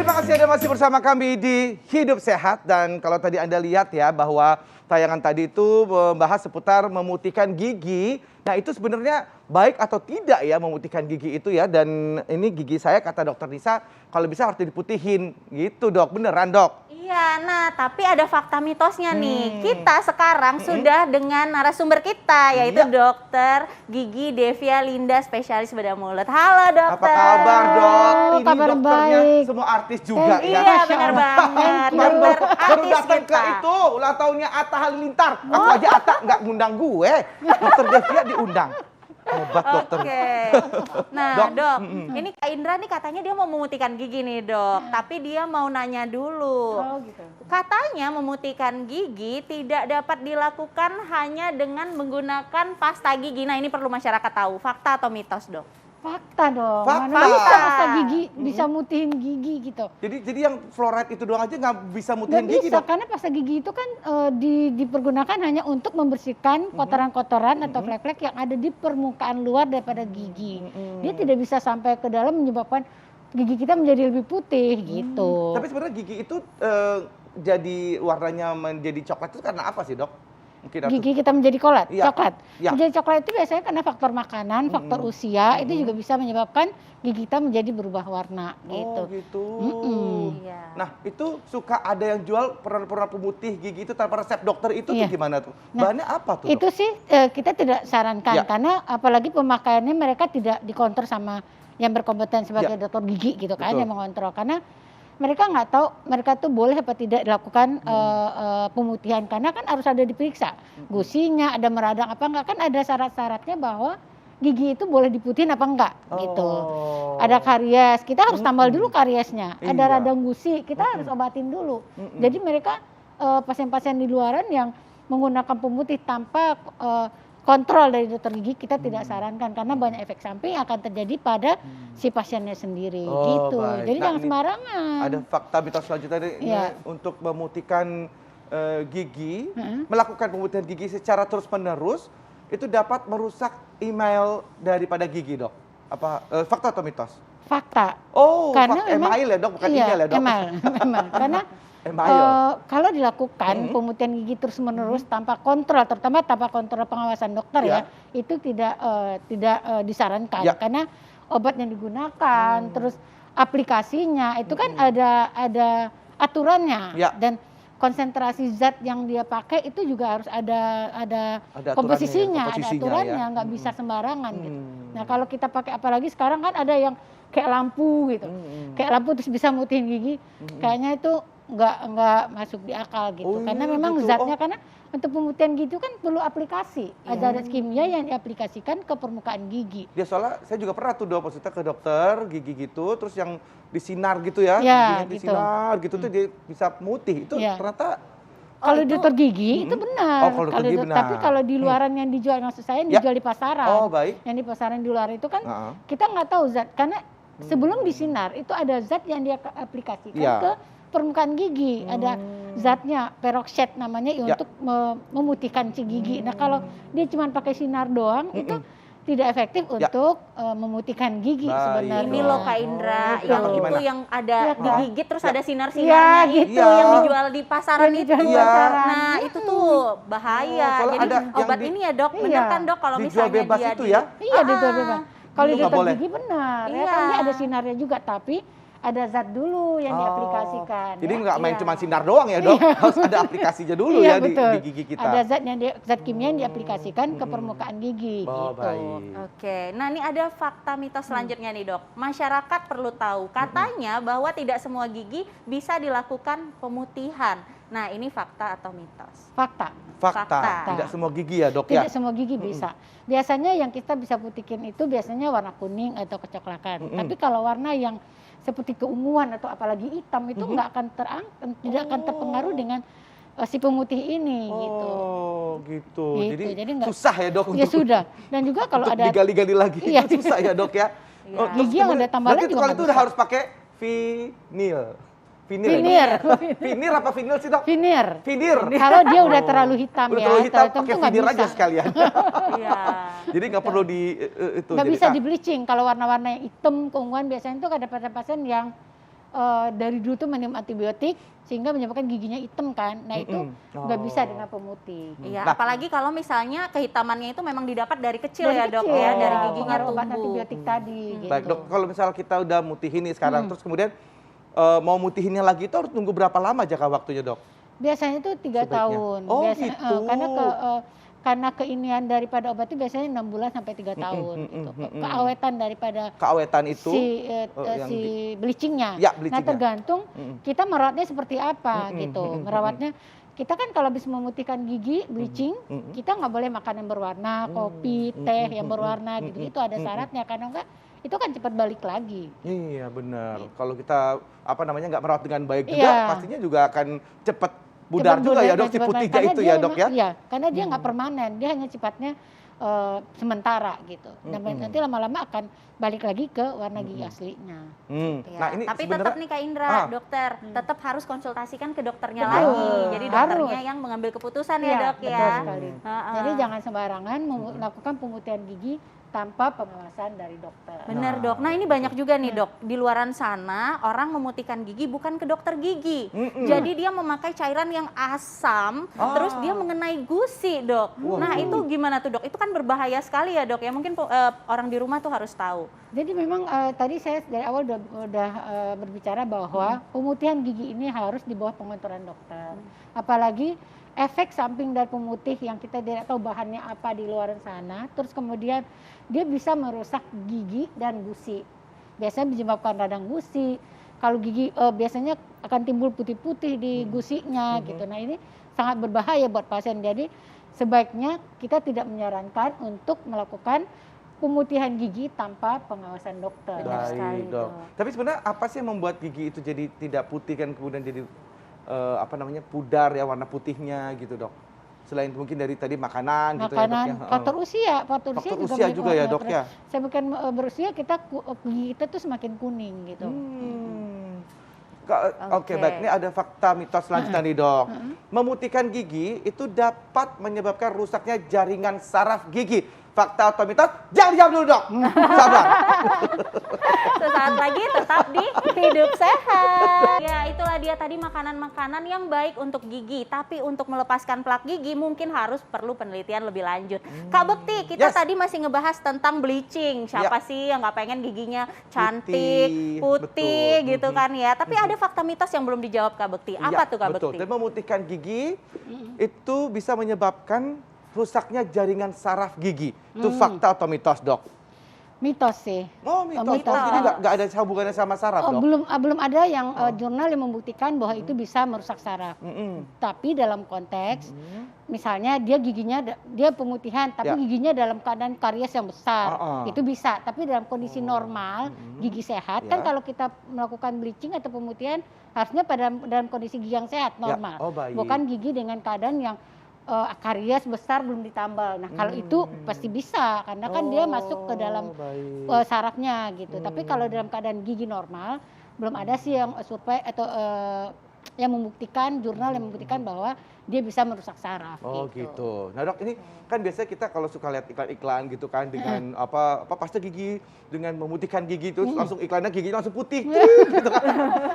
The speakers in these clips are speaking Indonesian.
Terima kasih Anda masih bersama kami di Hidup Sehat. Dan kalau tadi Anda lihat ya bahwa tayangan tadi itu membahas seputar memutihkan gigi. Nah itu sebenarnya baik atau tidak ya memutihkan gigi itu ya. Dan ini gigi saya kata dokter Nisa kalau bisa harus diputihin gitu dok. Beneran dok? Iya, nah tapi ada fakta mitosnya nih. Kita sekarang sudah dengan narasumber kita yaitu dokter gigi Devia Linda, spesialis bedah mulut. Halo dokter. Apa kabar dok? Ini kabar dokternya baik. semua artis juga ya. Iya benar banget. Dokter Baru artis datang ke kita. itu ulang tahunnya Atta Halilintar. Aku aja Atta nggak ngundang gue. Dokter Devia diundang. Hebat dokter. Oke. Nah dok, ini Kak Indra nih katanya dia mau memutihkan gigi nih dok. Tapi dia mau nanya dulu. Oh gitu. Katanya memutihkan gigi tidak dapat dilakukan hanya dengan menggunakan pasta gigi. Nah ini perlu masyarakat tahu. Fakta atau mitos dok? Fakta dong. Fakta. Mana bisa pasta gigi, bisa mutihin gigi gitu. Jadi yang fluoride itu doang aja nggak bisa mutihin Nggak gigi bisa, dok? karena pasta gigi itu kan dipergunakan hanya untuk membersihkan kotoran-kotoran atau flek-flek yang ada di permukaan luar daripada gigi. Dia tidak bisa sampai ke dalam menyebabkan gigi kita menjadi lebih putih gitu. Tapi sebenarnya gigi itu jadi warnanya menjadi coklat itu karena apa sih dok? Mungkin Gigi kita menjadi Iya. coklat. Iya. Menjadi coklat itu biasanya karena faktor makanan, faktor usia, itu juga bisa menyebabkan gigi kita menjadi berubah warna gitu. Oh gitu. Iya. Nah itu suka ada yang jual produk-produk pemutih gigi itu tanpa resep dokter itu tuh Iya. gimana tuh? Nah, Bahannya apa tuh Itu dok? sih kita tidak sarankan Ya. karena apalagi pemakaiannya mereka tidak dikontrol sama yang berkompeten sebagai Ya. dokter gigi gitu kan Betul. yang mengontrol, karena mereka nggak tahu mereka tuh boleh apa tidak dilakukan pemutihan, karena kan harus ada diperiksa gusinya, ada meradang apa enggak, kan ada syarat-syaratnya bahwa gigi itu boleh diputihin apa enggak gitu. Ada karies, kita harus tambal dulu kariesnya. Ada Iya. radang gusi, kita harus obatin dulu. Jadi mereka pasien-pasien di luaran yang menggunakan pemutih tanpa kontrol dari dokter gigi, kita tidak sarankan karena banyak efek samping yang akan terjadi pada si pasiennya sendiri gitu. Baik. Jadi Nah, jangan ini sembarangan. Ada fakta mitos selanjutnya ini Iya. untuk memutihkan gigi, melakukan pemutihan gigi secara terus-menerus itu dapat merusak email daripada gigi dok. Apa fakta atau mitos? Fakta. Oh, Karena memang email ya dok, bukan iya, email ya dok? email. Karena Email. kalau dilakukan pemutihan gigi terus-menerus tanpa kontrol, terutama tanpa kontrol pengawasan dokter ya, itu tidak disarankan Ya. karena obat yang digunakan, terus aplikasinya itu kan ada aturannya Ya. dan konsentrasi zat yang dia pakai itu juga harus ada Ada komposisinya, ada komposisinya aturannya, ya. nggak bisa sembarangan gitu. Nah kalau kita pakai, apalagi sekarang kan ada yang kayak lampu gitu, kayak lampu terus bisa mutihin gigi, kayaknya itu nggak masuk di akal gitu. Oh, Karena iya memang gitu. zatnya, karena untuk pemutihan gigi itu kan perlu aplikasi, ada zat kimia yang diaplikasikan ke permukaan gigi. Dia soalnya saya juga pernah tuh dok, maksudnya ke dokter gigi gitu, terus yang disinar gitu ya, Ya, giginya gitu. disinar gitu tuh dia bisa putih. Itu Ya. ternyata Kalau itu- dokter gigi itu benar. Oh, kalau dokter gigi benar. Tapi kalau di luaran yang dijual, maksud saya yang Ya. dijual di pasaran. Oh, baik. Yang di pasaran di luar itu kan Heeh. kita nggak tahu zat, karena sebelum disinar itu ada zat yang dia aplikasikan Ya. ke permukaan gigi. Ada zatnya peroxide namanya Ya. untuk memutihkan si gigi. Nah, kalau dia cuma pakai sinar doang itu tidak efektif Ya. untuk memutihkan gigi Baik. sebenarnya. Ini loh Kak Indra, Oh, yang gimana? itu yang ada Iya, Kak. digigit terus Ya. ada sinar-sinarnya Iya, itu gitu. yang dijual di pasaran Yang itu. dijual di Iya. pasaran. Nah itu tuh bahaya. Oh, soalnya Jadi ada yang obat ini ya dok, bener Iya. kan dok kalau Dijual misalnya bebas dia itu ya? Iya, dijual bebas. Kalau Itu di nggak dokter boleh. gigi benar, ya Iya. kan dia ada sinarnya juga, tapi ada zat dulu yang diaplikasikan. Jadi ya. nggak main Iya. cuma sinar doang ya dok, harus ada aplikasinya dulu ya Iya, di betul. gigi kita. Ada zat kimia yang diaplikasikan ke permukaan gigi Oh, gitu. baik. Oke, nah ini ada fakta mitos selanjutnya nih dok. Masyarakat perlu tahu, katanya bahwa tidak semua gigi bisa dilakukan pemutihan. Nah ini fakta atau mitos? Fakta. Fakta, tidak semua gigi ya dok Tidak ya? semua gigi bisa. Biasanya yang kita bisa putihin itu biasanya warna kuning atau kecoklatan. Tapi kalau warna yang seperti keunguan atau apalagi hitam itu nggak akan tidak akan terpengaruh dengan si pemutih ini gitu. Oh gitu. Gitu, jadi nggak- susah ya dok Ya sudah. Dan juga kalau untuk ada digali-gali lagi Iya. itu susah ya dok ya. Iya. terus Gigi yang ada tambalan berarti juga kalau nggak itu udah bisa. harus pakai vinil. Vinil. Vinir. Vinir apa vinil sih dok? Vinir. Vinir. Kalau dia udah terlalu hitam Udah ya, terlalu hitam, terlalu pakai tuh nggak vinir aja bisa. sekalian. Iya. Jadi nggak perlu di itu. Nggak jadi, bisa di bleaching. Kalau warna-warna yang hitam, keunguan biasanya itu ada pasien-pasien yang dari dulu tuh minum antibiotik sehingga menyebabkan giginya hitam kan. Nah itu nggak bisa dengan pemutih. Iya, Nah, apalagi kalau misalnya kehitamannya itu memang didapat dari kecil Dari ya dok kecil, ya, dari ya, giginya pengaruh obat tumbuh. antibiotik tadi. Baik gitu. dok, kalau misal kita udah mutihin nih sekarang, terus kemudian mau mutihinnya lagi itu harus tunggu berapa lama jangka waktunya dok? Biasanya itu 3 Sebaiknya. tahun. Oh, Biasanya, gitu. karena keinian daripada obat itu biasanya 6 bulan sampai 3 tahun gitu. Keawetan daripada Keawetan itu? yang si bleachingnya. Ya, Nah bleachingnya. tergantung Mm-mm. kita merawatnya seperti apa gitu. Mm-mm. Merawatnya kita kan kalau habis memutihkan gigi bleaching, Mm-mm. kita nggak boleh makan yang berwarna, kopi, teh yang berwarna gitu. Itu ada syaratnya karena enggak itu kan cepat balik lagi. Iya benar. Kalau kita nggak merawat dengan baik juga, Iya. pastinya juga akan cepat pudar Cepat juga ya budar dok, dan si cepat putihnya karena itu dia ya dok ya? memang- Iya, karena dia nggak permanen, dia hanya sifatnya sementara gitu. Nanti lama-lama akan balik lagi ke warna gigi aslinya. Ya, Nah ini tapi sebenarnya tetap nih Kak Indra, dokter, tetap harus konsultasikan ke dokternya Betul. lagi. Jadi dokternya Harus. yang mengambil keputusan ya Iya, dok betul ya. sekali. Heeh. Jadi jangan sembarangan melakukan pemutihan gigi tanpa pengawasan dari dokter. Bener dok. Nah ini banyak juga nih dok, di luaran sana orang memutihkan gigi bukan ke dokter gigi. Jadi dia memakai cairan yang asam, terus dia mengenai gusi dok. Nah itu gimana tuh dok? Itu kan berbahaya sekali ya dok ya. Mungkin orang di rumah tuh harus tahu. Jadi memang tadi saya dari awal udah berbicara bahwa pemutihan gigi ini harus di bawah pengontrolan dokter. Apalagi efek samping dari pemutih yang kita tidak tahu bahannya apa di luar sana, terus kemudian dia bisa merusak gigi dan gusi. Biasanya menyebabkan radang gusi. Kalau gigi biasanya akan timbul putih-putih di gusinya gitu. Nah ini sangat berbahaya buat pasien. Jadi sebaiknya kita tidak menyarankan untuk melakukan pemutihan gigi tanpa pengawasan dokter. Benar sekali, Baik dok. Dok. Tapi sebenarnya apa sih yang membuat gigi itu jadi tidak putih kan kemudian jadi pudar ya warna putihnya gitu dok? Selain mungkin dari tadi makanan gitu ya dok Makanan, ya? faktor usia Faktor usia juga ya dok ya? Saya bukan berusia gigi kita tuh semakin kuning gitu. Oke, baik. Ini ada fakta mitos selanjutnya nih dok. Memutihkan gigi itu dapat menyebabkan rusaknya jaringan saraf gigi. Fakta atau mitos? Jangan dijawab dulu dok. Sabar. Sesaat lagi tetap di Hidup Sehat. Ya, itulah dia tadi makanan-makanan yang baik untuk gigi. Tapi untuk melepaskan plak gigi mungkin harus perlu penelitian lebih lanjut. Kak Bekti, kita Yes. tadi masih ngebahas tentang bleaching. Siapa sih yang nggak pengen giginya cantik, putih betul. gitu kan ya. Tapi ada fakta mitos yang belum dijawab Kak Bekti. Apa tuh Kak betul. Bekti? Dan memutihkan gigi itu bisa menyebabkan rusaknya jaringan saraf gigi. Itu fakta atau mitos dok? Mitos sih. Oh mitos. Mitos. Oh, jadi nggak ada hubungannya sama saraf dok? Belum ada yang jurnal yang membuktikan bahwa itu bisa merusak saraf. Tapi dalam konteks misalnya dia giginya dia pemutihan tapi Ya. giginya dalam keadaan karies yang besar. Ah. Itu bisa, tapi dalam kondisi normal, gigi sehat kan Ya. kalau kita melakukan bleaching atau pemutihan harusnya dalam kondisi gigi yang sehat normal. Oh, baik. Bukan gigi dengan keadaan yang karies besar belum ditambal. Nah, kalau itu pasti bisa karena kan dia masuk ke dalam baik. sarafnya gitu. Tapi kalau dalam keadaan gigi normal belum ada sih yang survei atau yang membuktikan jurnal yang membuktikan bahwa dia bisa merusak saraf. Oh gitu. Nah dok, ini kan biasanya kita kalau suka lihat iklan-iklan gitu kan dengan apa pasta gigi dengan memutihkan gigi itu langsung iklannya giginya langsung putih gitu kan.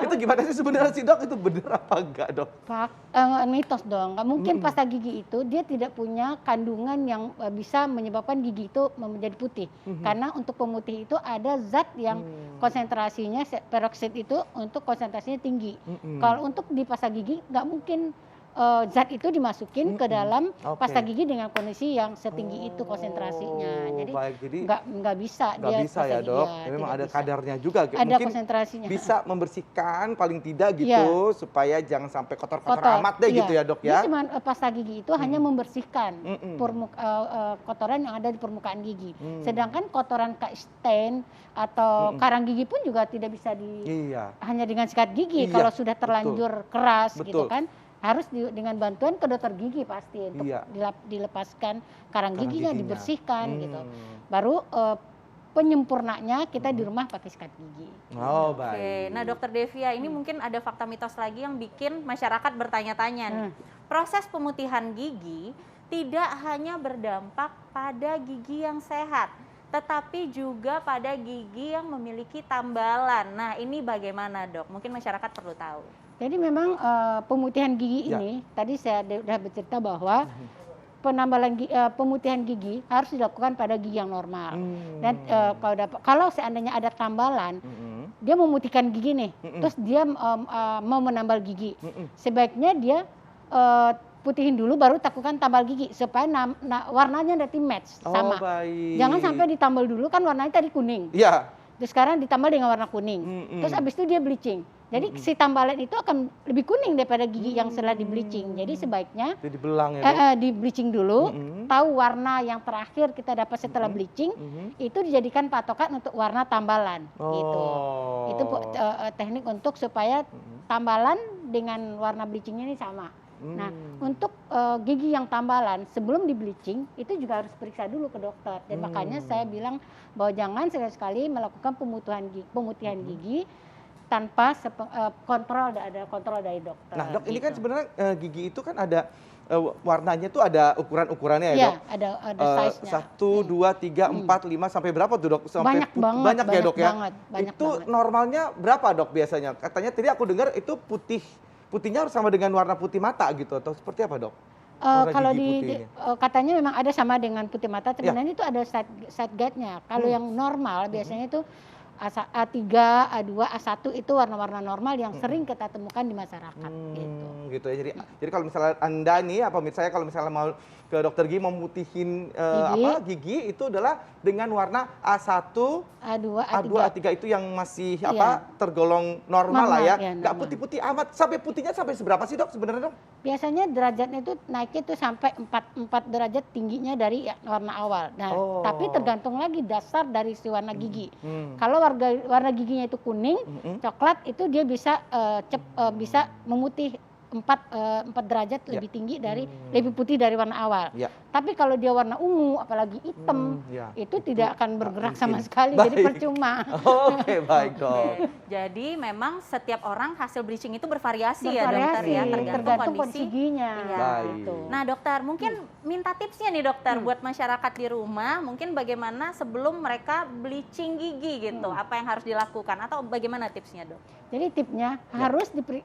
Itu gimana sih sebenarnya sih dok? Itu bener apa enggak dok? Mitos dong. Nggak mungkin pasta gigi itu dia tidak punya kandungan yang bisa menyebabkan gigi itu menjadi putih. Karena untuk pemutih itu ada zat yang konsentrasinya peroksid itu untuk konsentrasinya tinggi. Kalau untuk di pasta gigi nggak mungkin zat itu dimasukin ke dalam pasta gigi dengan kondisi yang setinggi itu konsentrasinya. Jadi baik. Jadi nggak bisa nggak dia bisa pasta ya gigi, dok. ya, Ya, memang tidak ada bisa. kadarnya juga. Ada Mungkin konsentrasinya. bisa membersihkan paling tidak gitu Iya. supaya jangan sampai kotor-kotor Kotor, amat deh iya. gitu ya dok ya. Jadi cuma pasta gigi itu hanya membersihkan kotoran yang ada di permukaan gigi. Sedangkan kotoran kayak stain atau karang gigi pun juga tidak bisa Iya. hanya dengan sikat gigi. Iya, Kalau sudah terlanjur keras gitu Betul. kan, harus dengan bantuan ke dokter gigi pasti untuk Iya. dilepaskan karang giginya. giginya, dibersihkan gitu. Baru penyempurnanya kita di rumah pakai sikat gigi. Oh Oke, baik. nah Dokter Devia ini mungkin ada fakta mitos lagi yang bikin masyarakat bertanya-tanya nih. Proses pemutihan gigi tidak hanya berdampak pada gigi yang sehat, tetapi juga pada gigi yang memiliki tambalan. Nah, ini bagaimana, Dok? Mungkin masyarakat perlu tahu. Jadi memang pemutihan gigi Ya. ini, tadi saya sudah bercerita bahwa pemutihan gigi harus dilakukan pada gigi yang normal. Dan kalau seandainya ada tambalan, dia memutihkan gigi nih, terus dia mau menambal gigi, sebaiknya dia putihin dulu baru lakukan tambal gigi supaya warnanya nanti match sama. Baik. Jangan sampai ditambal dulu, kan warnanya tadi kuning. Iya. Terus sekarang ditambal dengan warna kuning. Terus abis itu dia bleaching. Jadi si tambalan itu akan lebih kuning daripada gigi yang setelah di bleaching. Jadi sebaiknya Itu dibelang ya, Dok? di bleaching dulu, tahu warna yang terakhir kita dapat setelah bleaching, itu dijadikan patokan untuk warna tambalan gitu. Itu teknik untuk supaya tambalan dengan warna bleachingnya ini sama. Nah, untuk gigi yang tambalan sebelum di bleaching itu juga harus periksa dulu ke dokter. Dan makanya saya bilang bahwa jangan sekali-sekali melakukan pemutihan gigi tanpa ada kontrol dari dokter. Nah, Dok, ini gitu. kan sebenarnya gigi itu kan ada warnanya tuh ada ukuran-ukurannya ya, Iya, Dok? ada size-nya. 1, 2, 3, 4, 5 sampai berapa tuh, Dok? Sampai Banyak banget, banyak ya, Dok ya? banyak Itu banget. normalnya berapa, Dok, biasanya? Katanya tadi aku dengar itu putihnya harus sama dengan warna putih mata gitu, atau seperti apa, Dok? Warna Kalau gigi putihnya. katanya memang ada sama dengan putih mata, sebenarnya itu ada side guide-nya. Kalau yang normal biasanya itu A3, A2, A1 itu warna-warna normal yang sering kita temukan di masyarakat gitu. Gitu ya. Jadi kalau misalnya Anda nih, apa misalnya kalau misalnya mau ke dokter gigi mau mutihin gigi itu adalah dengan warna A1, A2, A2, A3. A3 itu yang masih Iya. tergolong normal lah ya. Normal, ya, Nggak normal. putih-putih amat. Sampai putihnya sampai seberapa sih, Dok, sebenarnya, Dok? Biasanya derajatnya itu naiknya itu sampai 4 derajat tingginya dari warna awal. Nah, tapi tergantung lagi dasar dari si warna gigi. Kalau warna giginya itu kuning, coklat, itu dia bisa bisa memutih 4 derajat lebih tinggi dari lebih putih dari warna awal. Ya. Tapi kalau dia warna ungu apalagi hitam, itu tidak akan bergerak sama sekali, jadi Baik. percuma. Oke, baik, Dok. Oke, jadi memang setiap orang hasil bleaching itu bervariasi ya, Dokter ya, tergantung kondisi giginya. Iya. Baik. Gitu. Nah, Dokter, mungkin minta tipsnya nih, Dokter, buat masyarakat di rumah, mungkin bagaimana sebelum mereka bleaching gigi gitu, apa yang harus dilakukan atau bagaimana tipsnya, Dok? Jadi tipnya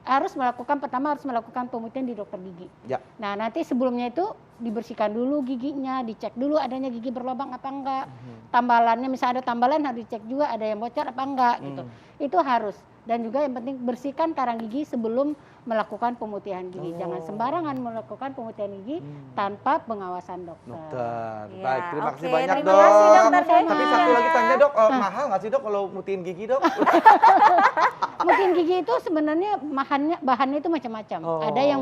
harus melakukan pemutihan di dokter gigi. Ya. Nah, nanti sebelumnya itu dibersihkan dulu giginya, dicek dulu adanya gigi berlubang apa enggak. Tambalannya misalnya ada tambalan harus dicek juga ada yang bocor apa enggak gitu. Itu harus. Dan juga yang penting bersihkan karang gigi sebelum melakukan pemutihan gigi. Jangan sembarangan melakukan pemutihan gigi tanpa pengawasan dokter. Dokter. Ya, Baik, terima kasih oke, banyak, terima Dok. kasih, Dokter Devi. Tapi satu lagi tanya, Dok, mahal nggak sih, Dok, kalau mutihin gigi, Dok? Mungkin gigi itu sebenarnya bahannya itu macam-macam. Ada yang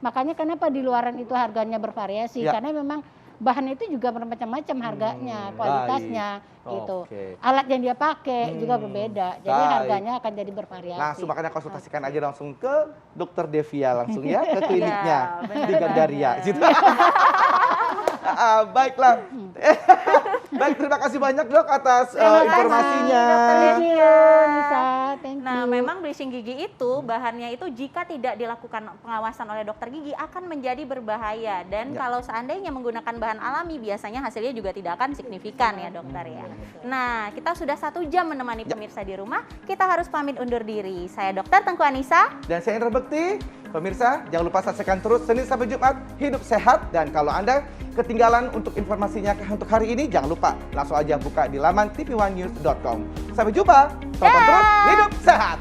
makanya kenapa di luaran itu harganya bervariasi karena memang bahan itu juga bermacam-macam harganya, kualitasnya gitu. Alat yang dia pakai juga berbeda. Jadi harganya akan jadi bervariasi. Langsung makanya konsultasikan aja langsung ke Dokter Devia langsung ya ke kliniknya di Gandaria. Gitu. Baiklah. Baik, terima kasih banyak, Dok, atas informasinya. Thank you, Nisa. Thank you. Nah, memang bleaching gigi itu bahannya itu jika tidak dilakukan pengawasan oleh dokter gigi akan menjadi berbahaya dan kalau seandainya menggunakan bahan alami biasanya hasilnya juga tidak akan signifikan ya, Dokter ya. Nah, kita sudah 1 jam menemani pemirsa di rumah, kita harus pamit undur diri. Saya Dokter Tengku Anissa Dan saya Indra Bekti. Pemirsa, jangan lupa saksikan terus Senin sampai Jumat Hidup Sehat, dan kalau Anda ketinggalan untuk informasinya untuk hari ini, jangan lupa langsung aja buka di laman tvOneNews.com. Sampai jumpa. Tonton terus Hidup Sehat.